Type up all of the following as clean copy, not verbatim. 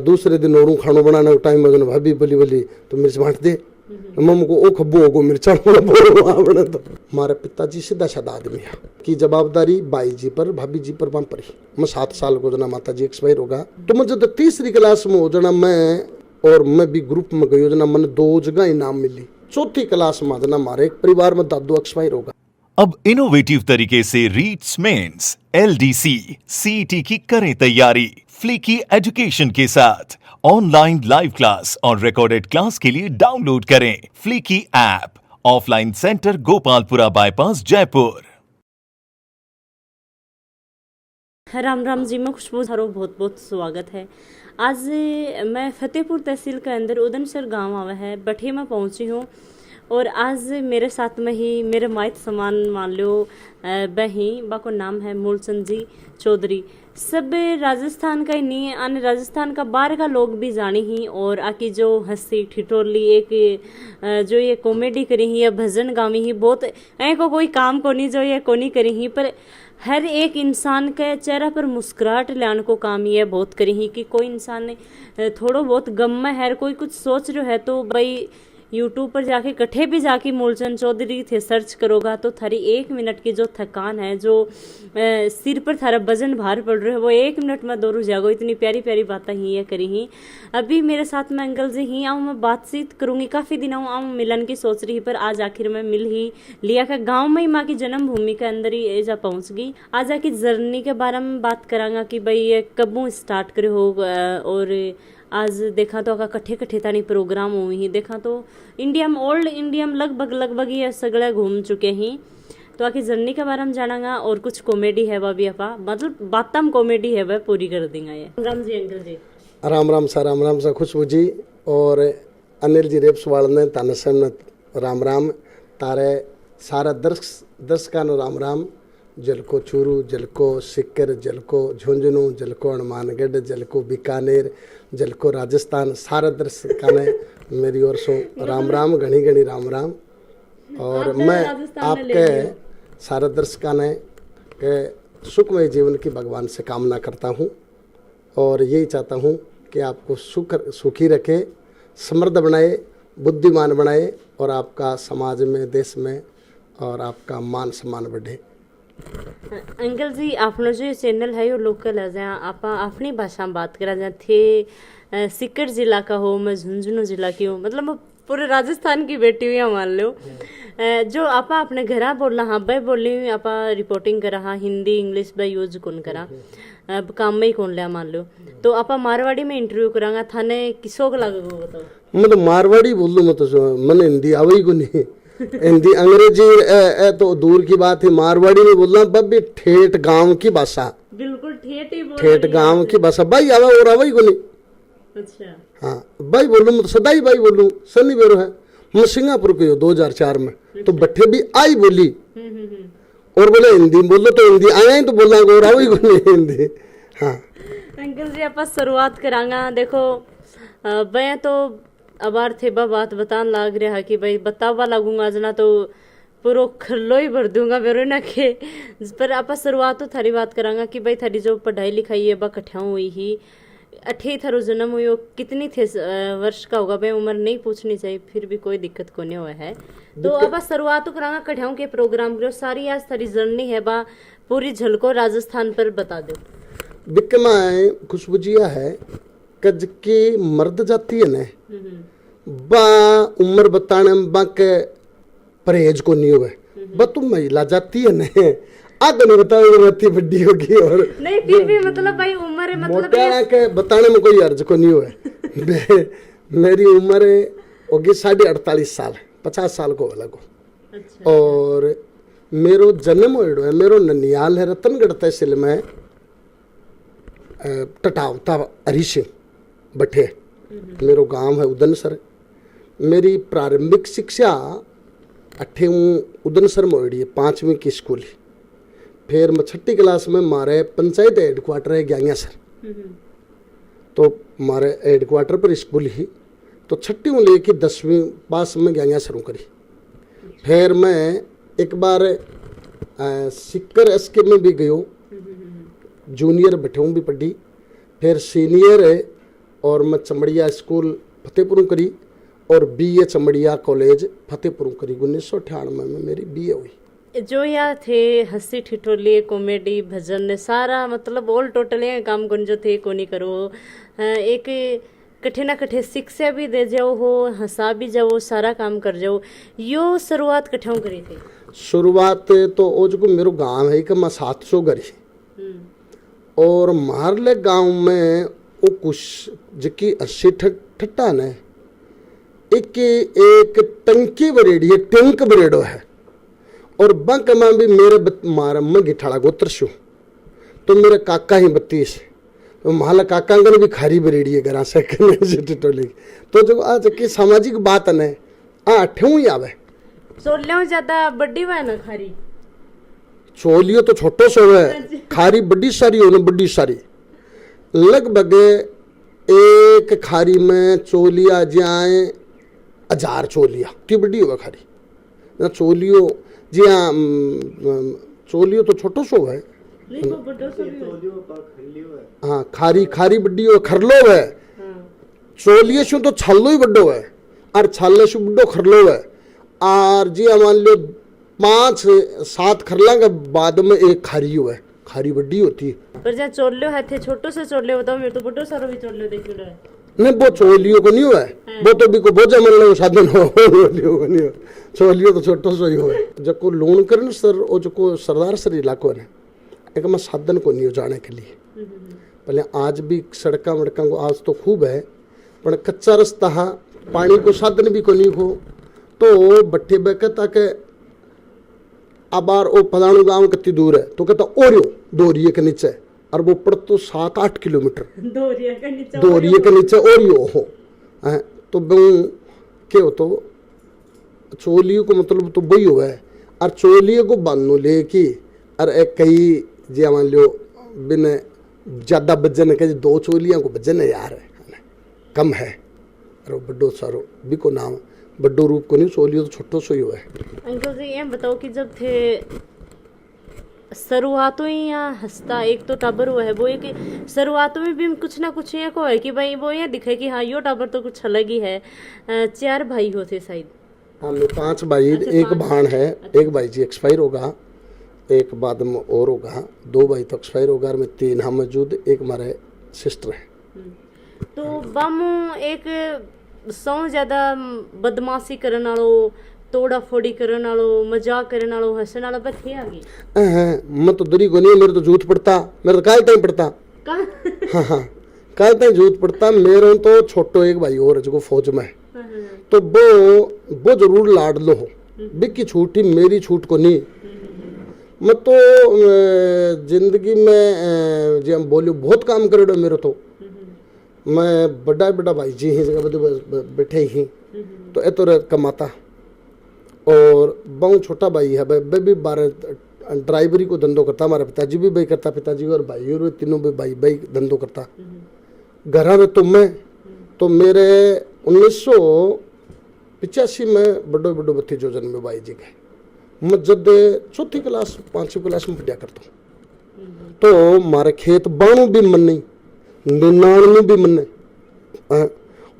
दूसरे दिन और खानो बनाने का टाइम में भाभी बोली बोली तो मिर्च बांट दे, मम्मी को ओ खब्बू होगो मिर्चा बोलो तो हमारे पिताजी सीधा साधा आदमी है की जवाबदारी बाई जी पर भाभी जी पर बम पड़ी। मैं 7 साल को जना माता जी एक्सपायर होगा तो मुझे तो तीसरी क्लास में हो जना मैं भी ग्रुप में गई जना मैंने 2 जगह इनाम मिली। चौथी क्लास में जना हमारे एक परिवार में दादू एक्सपायर होगा। अब इनोवेटिव तरीके से रीट्स मेंस LDC CET की करें तैयारी फ्लीकी एजुकेशन के साथ। ऑनलाइन लाइव क्लास और रिकॉर्डेड क्लास के लिए डाउनलोड करें फ्लीकी app. Offline centre Gopalpura bypass Jaipur. Ram Ram ji, मैं खुशबू थारो बहुत बहुत स्वागत है। आज मैं फतेहपुर तहसील के अंदर उदनसर गांव आवा है बठे में पहुंची हूँ और आज मेरे साथ में ही मेरे माइत समान मान लो बहन बाको नाम है मूलचंद जी चौधरी। सब राजस्थान का ही नहीं अन्य राजस्थान का बाहर का लोग भी जाने ही और आकी जो हंसी ठिठोरली एक जो ये कॉमेडी करी ही या भजन गावी ही बहुत को कोई काम को नहीं जो ये को नहीं करी ही पर हर एक इंसान के चेहरा पर मुस्कुराहट लाने को काम ये बहुत करी ही कि कोई इंसान ने थोड़ा बहुत गम में है कोई कुछ सोच रहा है तो भाई यूट्यूब पर जाके कट्ठे भी जाके मूलचंद चौधरी थे सर्च करोगा तो थारी 1 मिनट की जो थकान है जो सिर पर थारा वजन भार पड़ रहा है वो 1 मिनट में दूर जागो। इतनी प्यारी प्यारी बातें ही ये करी ही। अभी मेरे साथ में अंकल जी ही आऊँ मैं बातचीत करूँगी काफ़ी दिनों आऊँ मिलन की सोच रही पर आज आखिर में मिल ही लिया का गाँव में ही माँ की जन्मभूमि के अंदर ही एजा पहुँच गई। आज आके जर्नी के बारे में बात करांगा कि भाई ये कबू स्टार्ट करे हो और आज देखा तो कट्ठे कट्ठे तानी प्रोग्राम हुई ही देखा तो इंडिया में ओल्ड इंडिया में लगभग ये सगड़ा घूम चुके हैं तो आखिर जर्नी के बारे में जानागा और कुछ कॉमेडी है वह भी अपा मतलब बातम कॉमेडी है वह पूरी कर देंगे। ये राम जी अंकल जी राम राम सा खुशबू जी और अनिल जी रेपसवाल ने तानसन राम राम तारे सारा दर्शका ने राम राम। जलको चूरू जलको सिक्कर जलको झुंझुनू जलको हनुमानगढ़ जलको बीकानेर जलको राजस्थान सारा दर्शका ने मेरी ओर से राम राम घनी घनी राम राम। और मैं आपके सारा दर्शका ने के सुखमय जीवन की भगवान से कामना करता हूँ और यही चाहता हूँ कि आपको सुखी रखे समृद्ध बनाए बुद्धिमान बनाए और आपका समाज में देश में और आपका मान सम्मान बढ़े। अंकल जी आपनो जो चैनल है वो लोकल है जहाँ आप अपनी भाषा में बात करा जहाँ थे सिक्कर जिला का हो मैं झुंझुनू जिला की हूँ मतलब पूरे राजस्थान की बेटी हुई मान लो जो आप अपने घर बोलना हाँ भाई बोली हुई आप रिपोर्टिंग करा हाँ हिंदी इंग्लिश भाई यूज कौन करा अब काम में ही कौन लिया मान लो तो आप मारवाड़ी में इंटरव्यू करांगा थाने किसों को लगेगा बताओ। मैं तो मारवाड़ी बोल लूँ मैंने हिंदी आवई को नहीं हिंदी अंग्रेजी तो दूर की बात है मारवाड़ी में बोलना बब्बी ठेठ गांव की भाषा बिल्कुल ठेठ ही ठेठ गांव की भाषा भाई आवा और आवई को नहीं। अच्छा हाँ भाई बोलूँ मैं तो सदा ही भाई बोलूँ सनी बेरो है मैं सिंगापुर की हूँ 2004 में तो बट्ठे भी आई बोली और बोले हिंदी बोलो तो हिंदी आया ही तो बोलना और आवई को नहीं हिंदी। हाँ अंकल जी आप शुरुआत करांगा देखो मैं तो अबार थे बात बतान लाग रहा है कि भाई बतावा लगूंगा जना तो पूरा खल्लो ही भर दूंगा मेरे ना के पर आप शुरुआत तो थारी बात करांगा कि भाई थारी जो पढ़ाई लिखाई है बा कठिया हुई ही 18 थारो जन्म हुई हो कितनी थे वर्ष का होगा भाई उम्र नहीं पूछनी चाहिए फिर भी कोई दिक्कत को नहीं हुआ है तो अब शुरुआत तो करांगा कठियाओं के प्रोग्राम करो सारी आज थारी जर्नी है बा पूरी झलको राजस्थान पर बता दो। बिकमा खुशबुजिया है कज की मर्द जाती है ना बा उम्र बताने बा के परहेज को नहीं हुए बा तुम महिला जाती है ना आगे नहीं बताओ रत्ती बड्डी होगी और नहीं फिर भी मतलब भाई उम्र मतलब मोटा के बताने में कोई अर्ज को नहीं हुए मेरी उम्र होगी 48.5 साल 50 साल को अलग हो। अच्छा। और मेरो जन्म हो है मेरो ननियाल है रतनगढ़ तहसील में टटावता हरी सिंह बठे मेरो गांव है उदनसर। मेरी प्रारंभिक शिक्षा 8वीं उदनसर में हुई है 5वीं की स्कूल ही फिर मैं 6ठी क्लास में मारे पंचायत हेडक्वार्टर है ग्यांगासर तो मारे हेडक्वार्टर पर स्कूल ही तो 6ठी में लेके 10वीं पास में ग्यांगासर करी। फिर मैं एक बार सिक्कर एसके में भी गयो जूनियर बठेऊ भी पढ़ी फिर सीनियर और मैं चमड़िया स्कूल फतेहपुर करी और BA चमड़िया कॉलेज फतेहपुर करी। 1998 में मेरी BA हुई। जो यहाँ थे हंसी ठिठोली कॉमेडी भजन सारा मतलब ऑल टोटल ये काम कौन जो थे को नहीं करो एक कठे ना कठे शिक्षा भी दे जाओ हो हंसा भी जाओ सारा काम कर जाओ। यो शुरुआत कठों करी थी? शुरुआत तो ओ जो मेरो गांव है कि मैं 700 करी और मारले गांव में वो कुछ जिकी 80 ठट्टा ने एक टंकी बरेडी है टैंक बरेडो है और बंक में भी मेरे मारा मैं गिठाड़ा गोत्र शू तो मेरे काका ही 32 तो माला काका ने भी खारी बरेडी है घरा से टोली तो जो आज की सामाजिक बात ने ठेऊ ही आवे चोलियों ज्यादा बड़ी है ना खारी चोलियो तो छोटो सो है खारी बड़ी सारी हो ना बड़ी सारी लगभग एक खारी में चोलिया जाए 1000 चोलिया की बड़ी होगा खारी ना चोलियो जी हाँ चोलियो तो छोटो सो है हाँ खारी खारी बड़ी हो खरलो है चोलिए शु तो छल्लो ही बड्डो है और छल्ले शु बड्डो खरलो है और जी मान लो 5-7 खरला के बाद में एक खारी हो है खारी बड्डी होती है। पर जहाँ चोलियो है थे छोटो से चोलियो बताओ मेरे तो बड्डो सारो भी चोलियो देखियो है नहीं वो चोलियो को नहीं हुआ है वो तो भी को बोझा मन लो साधन हो चोलियो को नहीं हो चोलियो तो छोटो सो ही हो जब को लोन करन सर ओ जो को सरदार सर इलाको ने एक मैं साधन को नहीं हो जाने के लिए पहले आज भी सड़का वड़का को आज तो खूब है पर कच्चा रास्ता है पानी को साधन भी को नहीं हो तो बट्टे बेकता के अबार ओ पदाणु गांव कितनी दूर है तो कहता ओरियो दोरिये के नीचे और वो पड़ तो 7-8 किलोमीटर दोरिये के नीचे ओरियो हो तो क्या हो तो चोलियों को मतलब तो वही हुआ है और चोलियों को बांधो लेके और एक कई जी मान लो बिन ज्यादा बजन के 2 चोलियां को बजन है यार कम है और बड्डो सारो भी को नाम बड्डो रूप को नहीं चोलियो तो छोटो सो ही हुआ है। अंकल जी ये बताओ कि जब थे शुरुआतों ही यहाँ हंसता एक तो टाबर हुआ है वो एक शुरुआतों में भी कुछ ना कुछ ये को है कि भाई वो ये दिखे कि हाँ यो टाबर तो कुछ अलग ही है। 4 भाई होते शायद हाँ मैं 5 भाई एक भाण है एक भाई जी एक्सपायर होगा एक बाद में और होगा 2 भाई तो एक्सपायर होगा मैं 3 हम मौजूद एक हमारे सिस्टर है। तो बम एक सौ ज्यादा बदमाशी करने वालो तोड़ा फोड़ी करने वालो मजाक करने वालो हंसने वाला बस थे आगे मैं तो दरी को नहीं मेरे तो झूठ पड़ता मेरे तो काय टाइम पड़ता हाँ काय टाइम झूठ पड़ता मेरे तो छोटो एक भाई और जो फौज में तो वो जरूर लाड लो हो बिक्की छूटी मेरी छूट को नहीं मैं तो जिंदगी में जी हम बोलियो बहुत काम करे मेरे तो मैं बड़ा बड़ा भाई जी ही जगह बैठे ही तो ए तो कमाता और बहु छोटा भाई है भाई भी 12 ड्राइवरी को धंधो करता हमारा पिताजी भी भाई करता पिताजी और भाई और तीनों भी भाई भाई धंधो करता घर में तो मेरे 1985 में बड़ो बड़ो भतीजो जन्मे भाई जी के मैं जब 4th क्लास 5वीं क्लास में पढ़ा करता हूँ तो मारे खेत बाणु भी मन नहीं निन्नाणु भी मन नहीं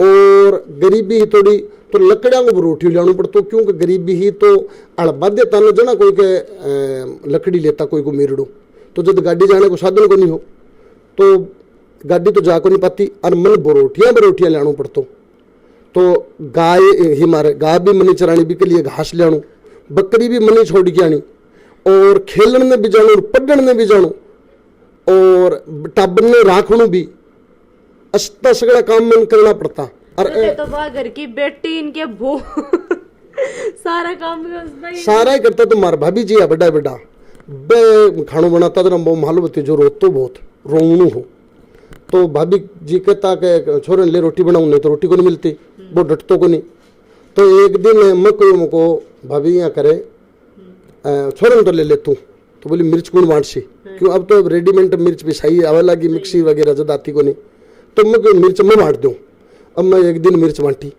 और गरीबी ही थोड़ी तो लकड़ियां को रोटी लाना पड़ता क्योंकि गरीबी ही तो अड़बा देता न जना कोई के लकड़ी लेता कोई को मेरड़ो तो जब गाड़ी जाने को साधन को नहीं हो तो गाड़ी तो जा को नहीं पाती और मन बरोटियां लाना पड़ता तो गाय ही मारे गाय भी मनी चरानी भी के लिए घास लाणु बकरी भी मनी छोड़ के आनी और खेलन में भी जानो और पढ़ने में भी जानो और टाबर ने राखणु भी अस्ता सगड़ा काम मन करना पड़ता और तो घर की बेटी इनके भू सारा काम सारा ही करता तो मार भाभी जी है बड़ा बड़ा बे खानो बनाता तो वो मालूम होती जो रोतो बहुत रोंगणु हो तो भाभी जी कहता के छोरे ले रोटी बनाऊं नहीं तो रोटी को नहीं मिलती वो डटतो को नहीं तो एक दिन मैं कोई मुको भाभी यहाँ करे छोरे तो ले तू तो बोली मिर्च कौन बांट सी क्यों अब तो रेडीमेड मिर्च भी सही आवे लगी मिक्सी वगैरह जब आती को नहीं तो मैं कोई मिर्च मैं बांट दूँ अब मैं एक दिन मिर्च बांटी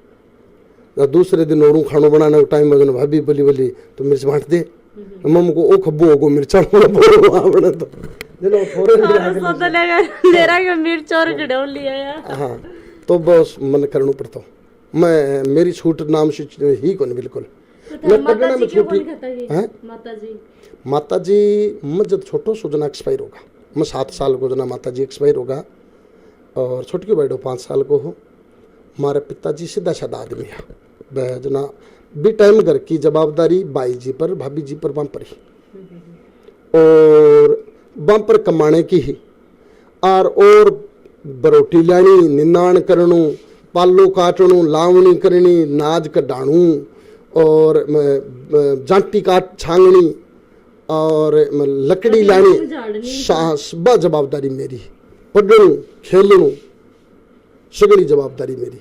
दूसरे दिन और खानो बनाने का टाइम में भाभी बोली बोली तो मिर्च बांट दे मम्मी को ओ खब्बो होगो मिर्चा बने तो चलो थोड़े मिर्च और गडौली है हाँ तो बस मन करना पड़ता। मैं मेरी छूट नाम से ही कौन बिल्कुल। मैं पढ़ने में छूटी हैं। माता जी मैं जब छोटो सो जना एक्सपायर होगा, मैं 7 साल को जना माता जी एक्सपायर होगा और छोटकी बैठो 5 साल को हो। हमारे पिताजी सीधा साधा आदमी है, वह जना भी टाइम घर की जवाबदारी बाई जी पर, भाभी जी पर, बम पर ही और बम पर कमाने की ही और बरोटी लानी, निनाण करनू, पालो काटनू, लावणी करनी, नाज कढ़ाणू और जांटी काट छांगनी और लकड़ी लानी, सब जवाबदारी मेरी। पढ़नू खेलनू सगड़ी जवाबदारी मेरी।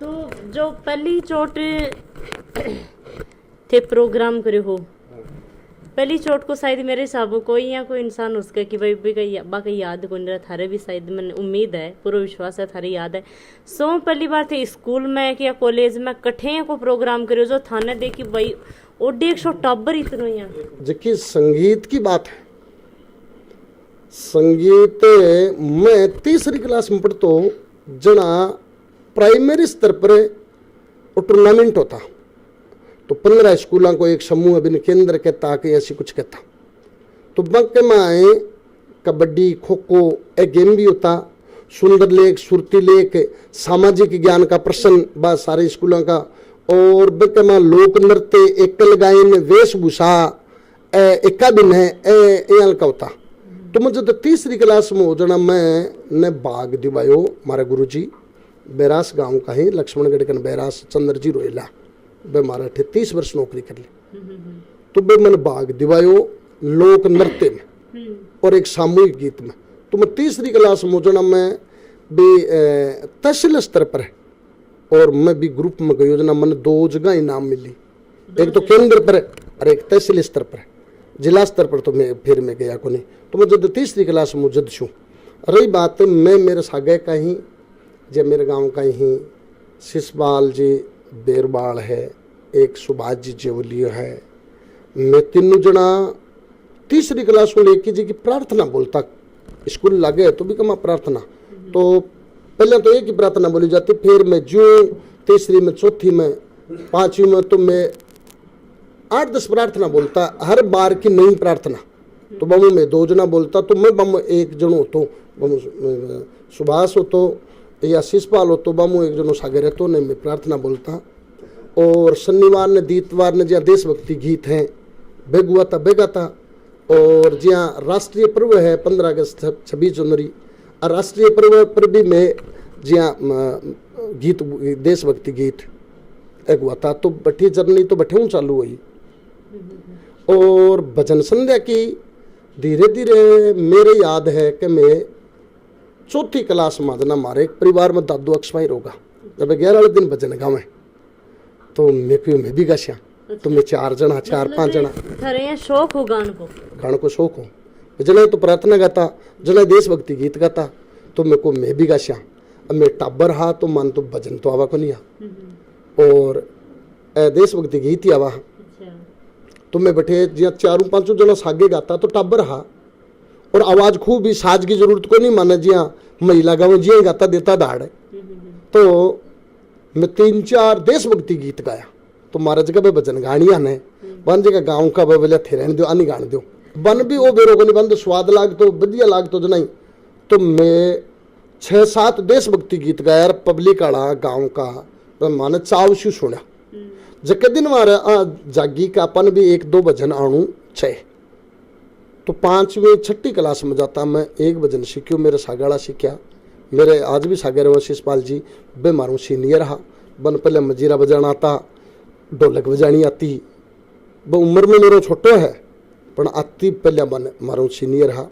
तो जो पहली चोट थे प्रोग्राम करे हो, पहली चोट को शायद मेरे हिसाब कोई या कोई इंसान उसका कि भाई बाकी याद को नहीं थारे भी शायद मन उम्मीद है, पूरा विश्वास है थारे याद है। सो पहली बार थे स्कूल में या कॉलेज में कठे को प्रोग्राम करे जो थाने देखी भाई ओ 150 टाबर इतना ही। देखिए संगीत की बात है, संगीत मैं 3री क्लास में पढ़तो जना प्राइमरी स्तर पर टूर्नामेंट होता तो 15 स्कूलों को एक समूह अभिनय केंद्र कहता कि ऐसी कुछ कहता। तो बंक में आए कबड्डी खो खो एक गेम भी होता, सुंदर लेख सुरती लेख सामाजिक ज्ञान का प्रश्न बा सारे स्कूलों का और बंक में लोक नृत्य एकल गायन वेशभूषा एका दिन है का होता। तो मुझे तो 3री क्लास में हो जाना मैं भाग दिवायो मारे गुरु जी बैरास गांव का ही लक्ष्मणगढ़ कन बैरास चंद्र जी रोयला बे मारा 30 वर्ष नौकरी कर ली। तो बे मैंने भाग दिवायो लोक नृत्य में और एक सामूहिक गीत में। तो मैं 3री क्लास में हो जाना मैं भी तहसील स्तर पर है और मैं भी ग्रुप में गई योजना मैंने 2 जगह इनाम मिली, एक तो केंद्र पर और एक तहसील स्तर पर। जिला स्तर पर तो मैं गया को नहीं। तो मैं जब 3री क्लास में जद छूँ। रही बात मैं मेरे सागे का ही जब मेरे गांव का ही शिशपाल जी बेरबाल है, एक सुभाष जी जेवलियो है, मैं 3 जना 3री क्लास में लेके जी की प्रार्थना बोलता स्कूल लगे तो भी कमा प्रार्थना। तो पहले तो एक ही प्रार्थना बोली जाती, फिर मैं जो 3री में 4थी में 5वीं में तो मैं 8-10 प्रार्थना बोलता, हर बार की नई प्रार्थना। तो बमू में 2 जना बोलता तो मैं बम 1 जन हो तो बमू सुभाष हो तो या शिशपाल हो तो बमू 1 जनो सागे रहते नहीं मैं प्रार्थना बोलता। और शनिवार ने दीतवार ने जहाँ देशभक्ति गीत हैं बेगुआ था बेगा था और जहाँ राष्ट्रीय पर्व है 15 अगस्त 26 जनवरी और राष्ट्रीय पर्व पर भी मैं जहाँ गीत देशभक्ति गीत एक हुआ था तो बठी जर्नी तो बठे चालू हुई। और भजन संध्या की धीरे धीरे मेरे याद है कि मैं 4थी क्लास में जना हमारे एक परिवार में दादू एक्सपायर होगा जब 11 दिन भजन गावे तो मैं भी गाश्या। तो मैं 4 जना 4-5 जना थारे शौक हो गान को शौक हो जना तो प्रार्थना गाता जना देशभक्ति गीत गाता तो मेरे को मैं भी गाश्या। अब मैं टाबर हा तो मान तो भजन तो आवा को नहीं आ और देशभक्ति गीत ही आवा। तो मैं बैठे जिया 4-5 जना सागे गाता तो टाबर हा और आवाज खूब भी साज की जरूरत को नहीं माना जिया महिला गाँव जिया गाता देता दाड़। तो मैं 3-4 देशभक्ति गीत गाया तो महाराज का भजन गानिया ने बन जगह गाँव का बोले थे रहने दो आनी गाने दो बन भी वो बेरो को नहीं बन तो स्वाद लाग तो बढ़िया लाग तो नहीं। तो मैं 6-7 देशभक्ति गीत गाया पब्लिक आला गाँव का तो माने चाव शू सुना जके दिन मारे जागी का अपन भी 1-2 भजन आणू 6। तो 5वीं-6ठी क्लास में जाता मैं एक भजन सीख्यो मेरे सागाड़ा सीख्या मेरे आज भी सागे रहे शिशपाल जी बे मारू सीनियर हा बन पहले मजीरा बजाना आता ढोलक बजानी आती वो उम्र में मेरा छोटो है पर आती पहले बन मारू सीनियर हा।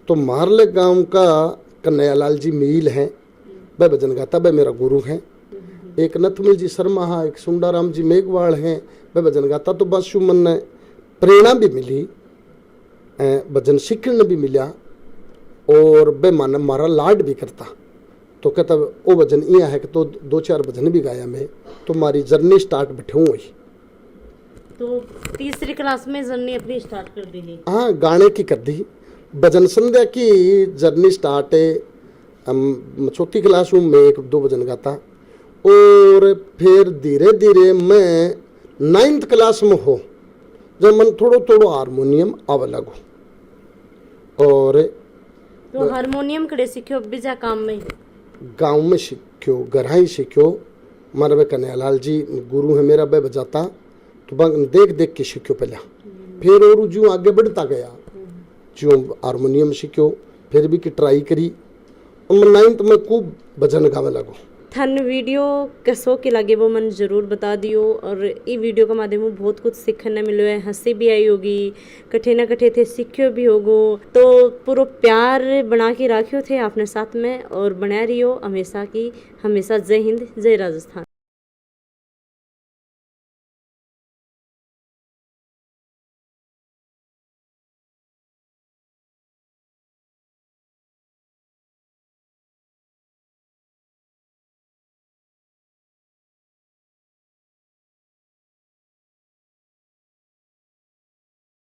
तो मारले गांव का कन्हैयालाल जी मील हैं वह भजन गाता वह मेरा गुरु हैं। एक नथमिल जी शर्मा हा एक सुंडाराम जी मेघवाल हैं वह भजन गाता तो बस मन ने प्रेरणा भी मिली भजन सीखने भी मिला और बे मन मारा लाड भी करता। तो कहता वो भजन यह है कि तो 2-4 भजन भी गाया मैं तो मारी जर्नी स्टार्ट बैठे हुई। तो 3री क्लास में जर्नी अपनी स्टार्ट कर दी? हाँ गाने की कर दी। भजन संध्या की जर्नी स्टार्ट है चौथी क्लास में मैं 1-2 भजन गाता, और फिर धीरे धीरे मैं 9th क्लास में हो जब मन थोड़ो थोड़ो हारमोनियम आवे लगो। और तो हारमोनियम कड़े सीखो बीजा काम में? गांव में सीखो, घर ही सीखो। मारा वे कन्हैयालाल जी गुरु है मेरा, वे बजाता तो देख देख के सीखो पहला, फिर और जो आगे बढ़ता गया जो हारमोनियम सीखो, फिर भी की ट्राई करी, और मैं 9th में खूब भजन गावे लगो। थन वीडियो कसो के लगे वो मन जरूर बता दियो, और ये वीडियो के माध्यम में बहुत कुछ सीखने मिलो है, हंसी भी आई होगी, कठे न कठे थे सीखियो भी होगो। तो पूरा प्यार बना के राखियो थे आपने साथ में, और बना रहियो हमेशा की हमेशा। जय हिंद, जय राजस्थान।